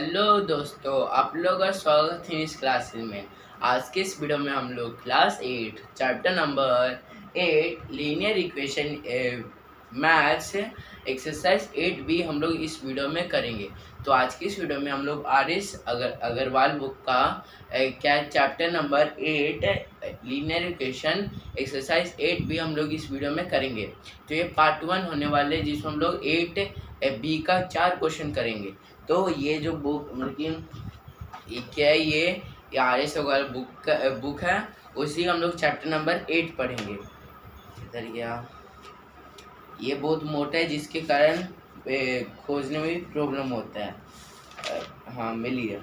Hello दोस्तों, आप लोगों का स्वागत है इस क्लास में। आज के इस वीडियो में हम लोग class 8 chapter number 8 linear equation maths exercise 8B हम लोग इस वीडियो में करेंगे। तो आज की इस वीडियो में हम लोग आर.एस. अग्रवाल बुक का क्या chapter number 8 linear equation exercise 8B हम लोग इस वीडियो में करेंगे। तो ये पार्ट 1 होने वाले हैं, जिसमें हम लोग 8B का 4 क्वेश्चन करेंगे। तो ये जो बुक मतलब ये क्या है, ये आर.एस. अग्रवाल बुक है, उसी हम लोग चैप्टर नंबर 8 पढ़ेंगे। इधर गया, ये बहुत मोटा है जिसके कारण खोजने में भी प्रॉब्लम होता है। हाँ, मिल गया।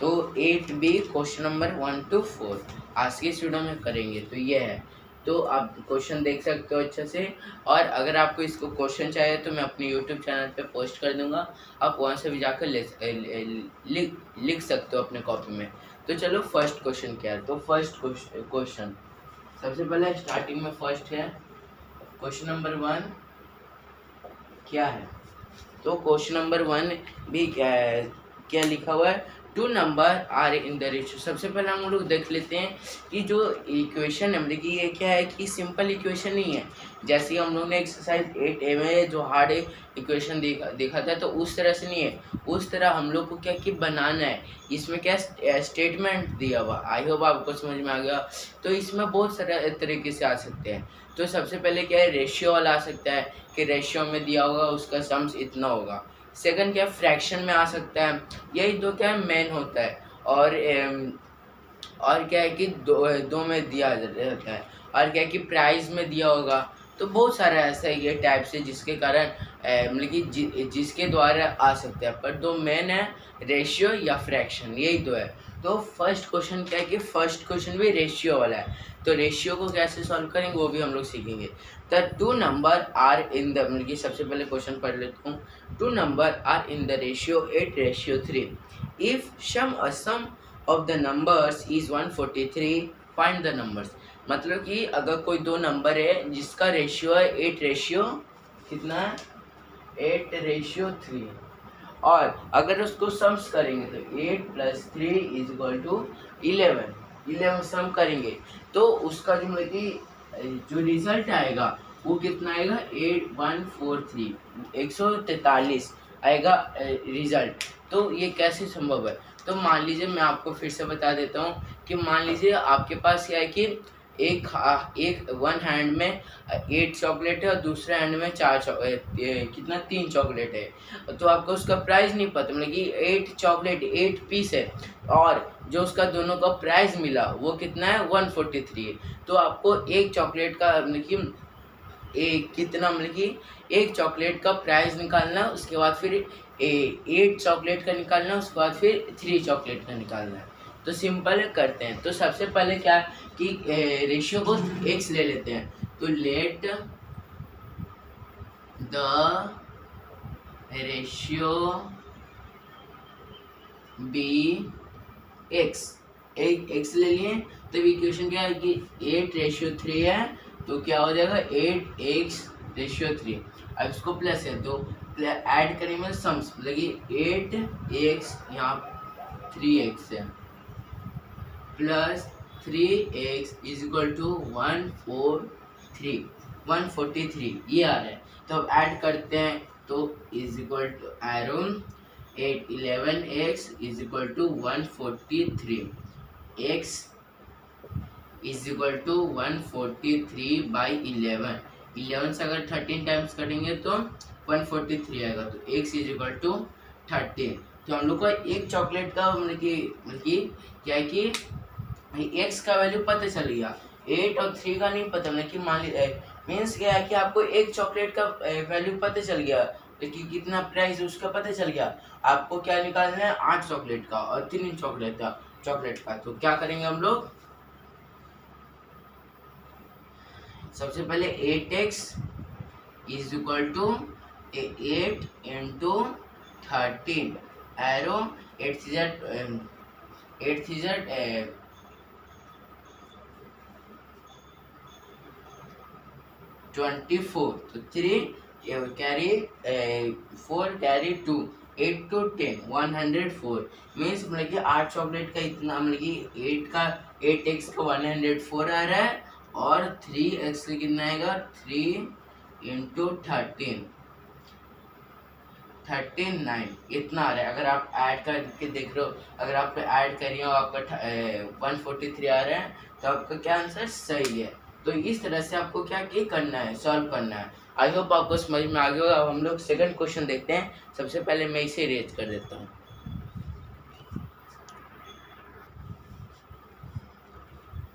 तो 8B क्वेश्चन नंबर 1 to 4 आज के इस वीडियो में करेंगे। तो ये है, तो आप क्वेश्चन देख सकते हो अच्छे से। और अगर आपको इसको क्वेश्चन चाहिए तो मैं अपने यूट्यूब चैनल पे पोस्ट कर दूंगा, आप वहाँ से भी जाकर लिख सकते हो अपने कॉपी में। तो चलो फर्स्ट क्वेश्चन क्या है। तो फर्स्ट क्वेश्चन सबसे पहले स्टार्टिंग में फर्स्ट है क्वेश्चन नंबर 1 क्या है। तो क्वेश्चन नंबर 1 भी क्या लिखा हुआ है, 2 number are in the ratio. सबसे पहले हम लोग देख लेते हैं कि जो इक्वेशन है मतलब कि ये क्या है कि सिंपल इक्वेशन नहीं है। जैसे हम लोग ने एक्सरसाइज 8A में जो हार्ड इक्वेशन देखा था, तो उस तरह से नहीं है। उस तरह हम लोग को क्या कि बनाना है। इसमें क्या स्टेटमेंट दिया हुआ, आई होप आपको समझ में आ गया। तो इसमें बहुत सारे तरीके से आ सकते हैं। तो सबसे पहले क्या है, रेशियो वाला आ सकता है कि रेशियो में दिया होगा उसका सम्स इतना होगा। सेकंड क्या है, फ्रैक्शन में आ सकता है। यही दो क्या है, मेन होता है। और क्या है कि दो में दिया रहता है। और क्या है कि प्राइस में दिया होगा। तो बहुत सारा ऐसा ये टाइप से जिसके कारण मतलब कि जिसके द्वारा आ सकते हैं। पर दो मेन है, रेशियो या फ्रैक्शन, यही दो है। तो फर्स्ट क्वेश्चन क्या है कि फर्स्ट क्वेश्चन भी रेशियो वाला है। तो रेशियो को कैसे सॉल्व करेंगे वो भी हम लोग सीखेंगे। The 2 number are in the मतलब कि सबसे पहले क्वेश्चन पढ़ लेता हूँ। 2 number are in the ratio 8:3। If sum of the numbers is 143, find the numbers. मतलब कि अगर कोई दो नंबर है जिसका रेशियो है 8 कितना है, 8:3, और अगर उसको सम्स करेंगे तो 8 + 3 = 11 सम करेंगे तो उसका जो मतलब कि जो रिजल्ट आएगा वो कितना आएगा, 8143 143 आएगा रिजल्ट। तो ये कैसे संभव है। तो मान लीजिए, मैं आपको फिर से बता देता हूँ कि मान लीजिए आपके पास क्या है कि एक वन हैंड में 8 चॉकलेट है और दूसरे हैंड में 3 चॉकलेट है। तो आपको उसका प्राइस नहीं पता, मतलब कि 8 चॉकलेट 8 पीस है, और जो उसका दोनों का प्राइस मिला वो कितना है, 143 है। तो आपको एक चॉकलेट का मतलब कि कितना मतलब कि एक चॉकलेट का प्राइस निकालना, उसके बाद फिर 8 चॉकलेट का निकालना, उसके बाद फिर 3 चॉकलेट का निकालना है। तो सिंपल करते हैं। तो सबसे पहले क्या कि रेशियो को x ले लेते हैं। तो let the ratio be x ले लिए। तो इक्वेशन क्या है कि 8:3 है, तो क्या हो जाएगा 8x/3। अब इसको प्लस है तो ऐड करेंगे सम्स, मतलब कि 8x यहाँ 3x है प्लस 3x = 143 ये आ रहा है। तो अब ऐड करते हैं तो एरो 11x = 143, x =143/11। 11 से अगर 13 टाइम्स करेंगे तो 143 आएगा। तो x = 13। तो हम लोग को एक चॉकलेट का मतलब कि क्या है कि x का वैल्यू पता चल गया, 8 और 3 का नहीं पता। मतलब कि मान लीजिए मीन्स क्या है कि आपको एक चॉकलेट का वैल्यू पता चल गया, लेकिन कितना प्राइस उसका पता चल गया। आपको क्या निकालना है, 8 चॉकलेट का और 3 चॉकलेट का। तो क्या करेंगे हम लोग, सबसे पहले 8x = 8 × 13 एरो 8 24। तो 3 कैरी 4 कैरी 2 8 to 10 104 मीन्स मतलब कि 8 चॉकलेट का इतना मतलब कि 8x का 104 आ रहा है और 3x का कितना आएगा 3 इंटू 39 इतना आ रहा है। अगर आप ऐड करके देख रहे हो, अगर आप ऐड करिए और आपका 143 आ रहा है तो आपका क्या आंसर सही है। तो इस तरह से आपको क्या करना है, सॉल्व करना है। आई होप आपको समझ में आ गया होगा। अब हम लोग सेकंड क्वेश्चन देखते हैं। सबसे पहले मैं इसे रेज कर देता हूँ।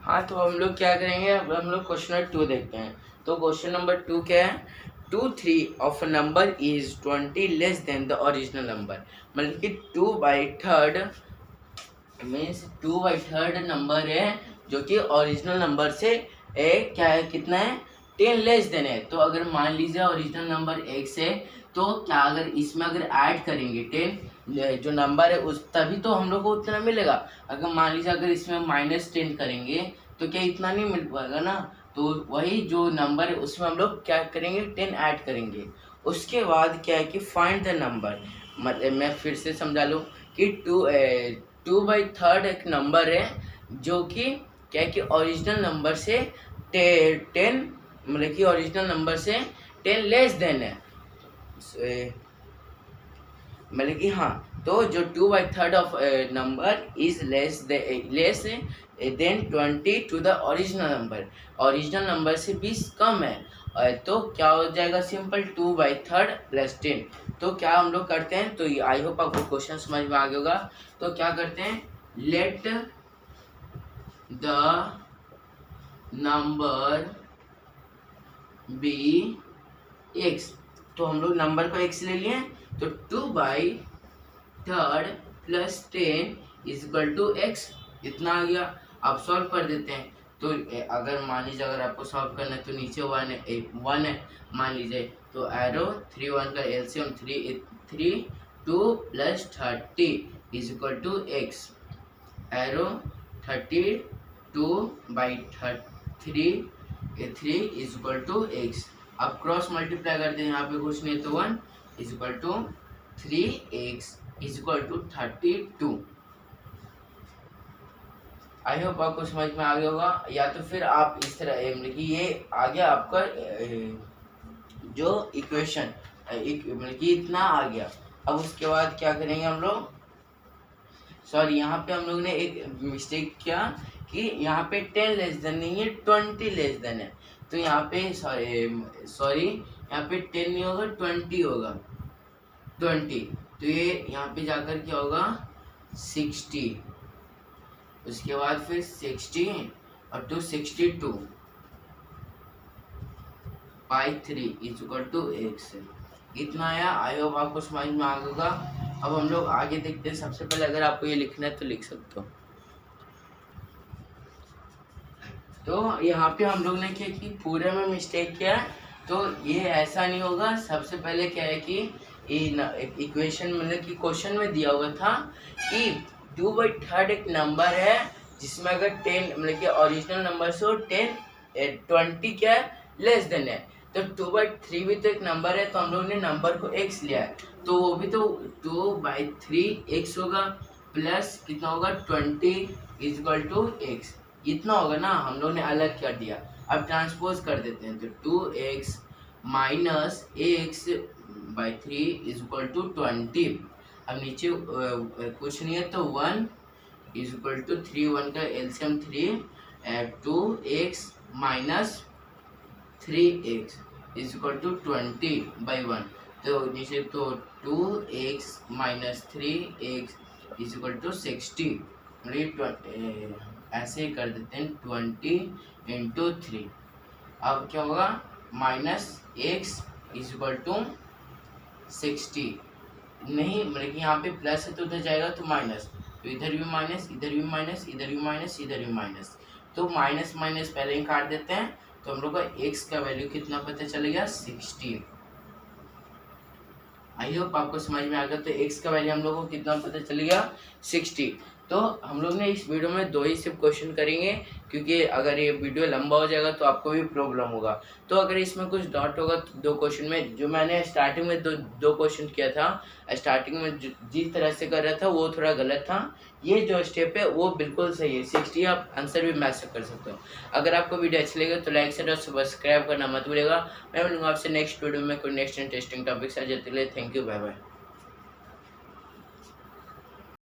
हाँ, तो हम लोग क्या करेंगे, अब हम लोग क्वेश्चन नंबर 2 देखते हैं। तो क्वेश्चन नंबर 2 क्या है, 2/3 of a number is 20 less than the original number. मतलब कि 2/3 मीन्स 2/3 नंबर है जो कि ओरिजिनल नंबर से क्या है, कितना है 10 लेस देन है। तो अगर मान लीजिए ओरिजिनल नंबर x है तो क्या अगर इसमें अगर ऐड करेंगे 10 जो नंबर है उस तभी तो हम लोग को उतना मिलेगा। अगर मान लीजिए अगर इसमें -10 करेंगे तो क्या इतना नहीं मिल पाएगा ना। तो वही जो नंबर है उसमें हम लोग क्या करेंगे 10 ऐड करेंगे। उसके बाद क्या है कि फाइंड द नंबर। मतलब मैं फिर से समझा लूँ कि 2/3 एक नंबर है जो कि क्या है कि ओरिजिनल नंबर से 10 मतलब कि ओरिजिनल नंबर से 10 लेस देन है। मतलब कि हाँ, तो जो 2/3 of number is less than 20 to the original number. Original number से 20 कम है। तो क्या हो जाएगा सिंपल 2/3 प्लस 10। तो क्या हम लोग करते हैं, तो आई होप आपको क्वेश्चन समझ में आ गया होगा। तो क्या करते हैं, let the number be x। तो हम लोग नंबर को x ले लिए, तो 2/3 plus 10 is equal to x इतना आ गया। अब सॉल्व कर देते हैं। तो अगर मान लीजिए अगर आपको सॉल्व करना है तो नीचे 1 है मान लीजिए, तो एरो 3 1 का LCM 3 2 plus 30 is equal to x। Arrow 32/3 is equal to x। अब क्रॉस मल्टीप्लाई करते हैं, यहाँ पे कुछ नहीं तो 1 is equal to 3x is equal to 32। I hope आपको समझ में आ गया होगा। या तो फिर आप इस तरह मतलब कि ये आ गया आपका जो इक्वेशन मतलब कि इतना आ गया। अब उसके बाद क्या करेंगे हम लोग, सॉरी यहाँ पे हम लोग ने एक मिस्टेक किया कि यहाँ पे 10 लेस देन नहीं है 20 लेस देन है। तो यहाँ पे सॉरी यहाँ पे 10 नहीं होगा 20 होगा 20। तो ये यहाँ पे जाकर क्या होगा 60, उसके बाद फिर 60 और 262/3 इज इक्वल टू x। इतना आया। आई होप आपको समझ में आ गया। अब हम लोग आगे देखते हैं। सबसे पहले अगर आपको ये लिखना है तो लिख सकते हो। तो यहाँ पे हम लोग ने क्या कि पूरे में मिस्टेक किया है, तो ये ऐसा नहीं होगा। सबसे पहले क्या है कि इक्वेशन मतलब कि क्वेश्चन में दिया हुआ था कि 2/3 एक नंबर है जिसमें अगर 10 मतलब कि ओरिजिनल नंबर से 20 क्या है लेस देन है। तो 2/3 भी तो एक नंबर है, तो हम लोग ने नंबर को x लिया है, तो वो भी तो 2/3 x होगा प्लस कितना होगा 20 इज इक्वल टू x। इतना होगा ना, हम लोग ने अलग कर दिया। अब ट्रांसपोज कर देते हैं, तो 2x minus x/3 is equal to 20। अब नीचे कुछ नहीं है तो 1 इज इक्वल टू 3 1 का LCM 3 2x minus 3x is equal to 20/1। तो नीचे तो 2x minus 3x is equal to 60। ऐसे ही कर देते हैं 20 इंटू 3। अब क्या होगा minus x is equal to 60। नहीं मतलब कि यहाँ पे प्लस है तो उधर जाएगा तो माइनस, तो इधर भी माइनस इधर भी माइनस इधर भी माइनस इधर भी माइनस, तो माइनस माइनस पहले ही काट देते हैं। तो हम लोग का x का वैल्यू कितना पता चलेगा 60। आई होप आपको समझ में आ गया। तो x का वैल्यू हम लोग को कितना पता चलेगा 60। तो हम लोग ने इस वीडियो में 2 ही सिर्फ क्वेश्चन करेंगे, क्योंकि अगर ये वीडियो लंबा हो जाएगा तो आपको भी प्रॉब्लम होगा। तो अगर इसमें कुछ डाउट होगा तो 2 क्वेश्चन में, जो मैंने स्टार्टिंग में दो क्वेश्चन किया था, स्टार्टिंग में जिस तरह से कर रहा था वो थोड़ा गलत था। ये जो स्टेप है वो बिल्कुल सही है, 60 आप आंसर भी मैच कर सकते हो। अगर आपको वीडियो अच्छी लगे तो लाइक शेयर और सब्सक्राइब करना मत भूलिएगा। मैं मिलूंगा आपसे नेक्स्ट वीडियो में कोई नेक्स्ट इंटरेस्टिंग टॉपिक से। Thank you, bye bye.